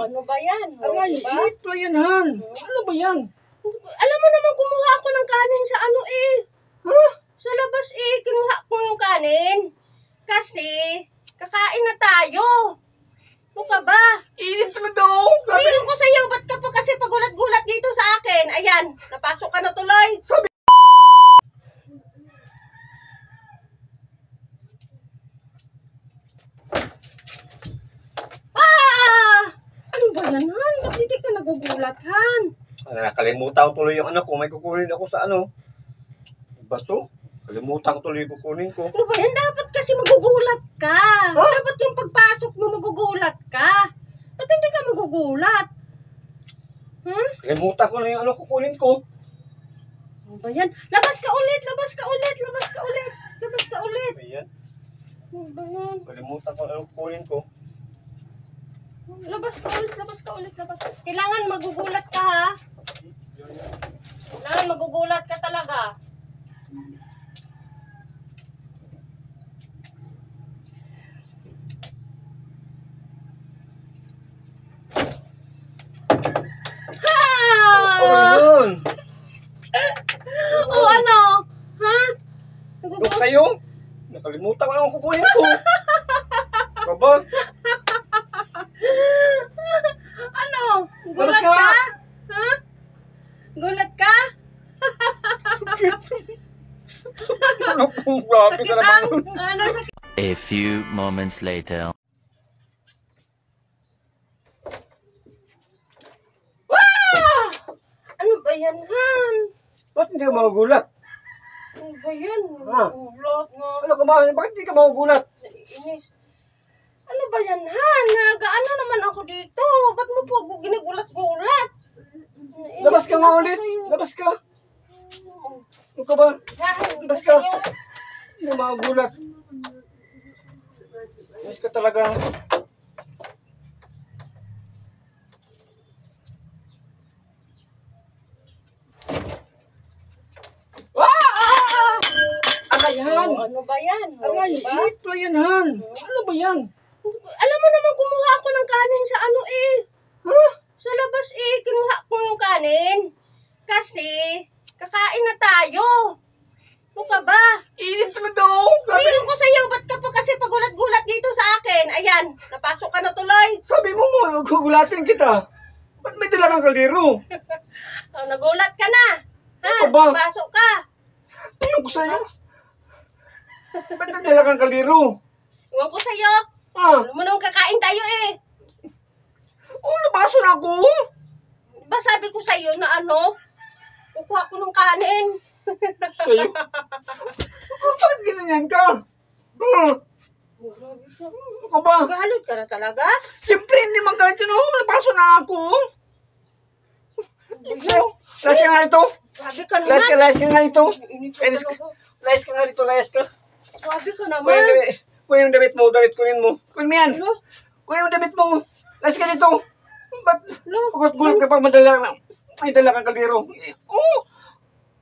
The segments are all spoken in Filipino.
Ano ba yan? Aray, Diba? wait pala yan, Han. Ano ba yan? Alam mo naman kumuha ako ng kanin sa ano eh. Ha? Sa labas eh, kinuha ko yung kanin. Kasi, kakain na tayo. Ano ka ba? Init na daw. Tingin ko sa'yo, ba't ka pa kasi pagulat-gulat dito sa akin? Ayan, napasok ka na tuloy. Sabi... Ano ba yan, Han? Ba't hindi ka nagugulat, Han? Nakalimutan ko tuloy yung anak ko. May kukunin ako sa ano. Baso? Kalimutan ko tuloy yung kukunin ko. Ano ba yan? Dapat kasi magugulat ka. Dapat yung pagpasok mo magugulat ka. Ba't hindi ka magugulat? Kalimutan ko na yung ano kukunin ko. Ano ba yan? Labas ka ulit! Labas ka ulit! Labas ka ulit! Labas ka ulit! Ayan. Ano ba yan? Kalimutan ko na yung kukunin ko. Labas ka ulit! Labas ka ulit! Labas. Kailangan magugulat ka, ha? Kailangan magugulat ka talaga. Yun! O ano? Ha? Yung sa'yo? Nakalimutan ko na yung kukunin ko. Baba? Ano? Labas Gulat ka! ka? Ha? Gulat ka? Ano kung grabe ka naman? Ano sa... A few moments later. Ano ba yan, Han? Ba't hindi ka magugulat? Ano ba yan? Ha? Gulat nga. Ano ka ba? Bakit hindi ka magugulat? Naiinis. Ano ba yan, Han? Nagaano naman ako dito? Ba't mo po ako ginagulat-gulat? Naiinis Labas ka nga ako ulit. sa'yo. Labas ka. Ano ka ba? Han, Labas ka. sa'yo. Hindi ka magugulat. Labas ka talaga. Aray, Han! Ano ba yan? Aray, Diba? wait pala yan, Han. Ano ba yan? Alam mo naman kumuha ako ng kanin sa ano eh. Ha? Sa labas eh, kinuha ko yung kanin. Kasi, kakain na tayo. Ano ka ba? Init na daw. Tingin ko sa'yo, ba't ka pa kasi pagulat-gulat dito sa akin? Ayan, napasok ka na tuloy. Sabi mo gugulatin kita. Ba't may dala kang kaldero? Oh, nagulat ka na. Ha? Ano ba? Napasok ka. Ayun ko sa'yo. Ba't may dala kang kaldero? Iwan ko sa'yo. Ah, Alam mo nung kakain tayo eh. nabaso na ako. Diba sabi ko sa'yo na ano? Kukuha ko ng kanin. Sa'yo? Bakit ginanyan ka? Grabe siya. Ano ka ba? Galit ka na talaga? Siyempre, hindi man kahit sino. Nabaso na ako. Sa'yo? Layas ka nga ito. Grabe ka naman. Layas ka nga ito. Init ka talaga. Layas ka nga dito, layas ka. Grabe ka Kunin yung naman. damit. Kunin yung damit mo, kunin mo. Kunin mo yan. Ano? Kunin yung damit mo. Layas ka dito. Ba't Ano? gulat ka pa madala na? May dala kang kaldero. Oo.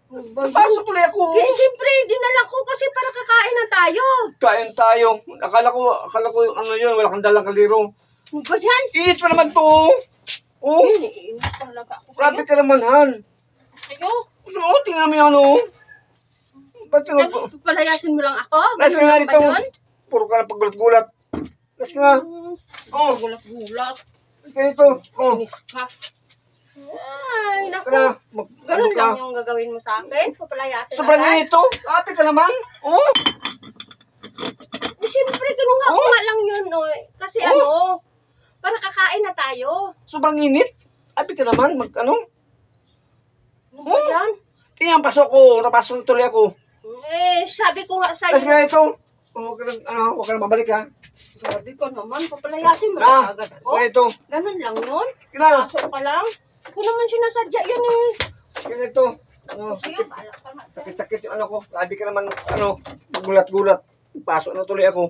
Napasok tuloy ako. Eh, siyempre, dinala ko kasi para kakain na tayo. Kain tayo. Akala ko ano yun, wala kang dalang kaldero. Ano ba yan? Inis pa naman to. Oh, Iniinis talaga ako grabe sa'yo. ka naman, Han. Sa'yo? Oo, tingnan mo yung ano. Ba't yun? Tapos palayasin mo lang ako? Layas ka Ganun nga lang ba dito. yun? Puro ka na paggulat-gulat. Layas ka nga. Oh, Gulat-gulat. layas ka dito. Oh, Inis ka. Ay, layas naku. ka na. Ganun Ano ka? lang yung gagawin mo sa akin? Papalayasin Sobrang agad? inito. Grabe ka naman. Oh, Eh, siyempre, kinuha ko nga lang yun. Oh. Kasi ano, para kakain na tayo. sobrang init. Grabe ka naman. Ano? Ano ba yan? Tingnan, pasok ko. Napasok tuloy ako. Eh, sabi ko nga Layas ka sa'yo. na ito. Oh, huwag ka na mabalik, ha? Sabi ko naman, papalayasin mo Ah, lang agad layas ko. ka na ito. Ganun lang yun. Kina, Pasok ka lang. Ako naman sinasadya yan eh. layas ka na ito. Ano, Sige, balak ka na. sakit-sakit yung ano ko. Grabe ka naman, ano, gulat-gulat. Pasok na tuloy ako.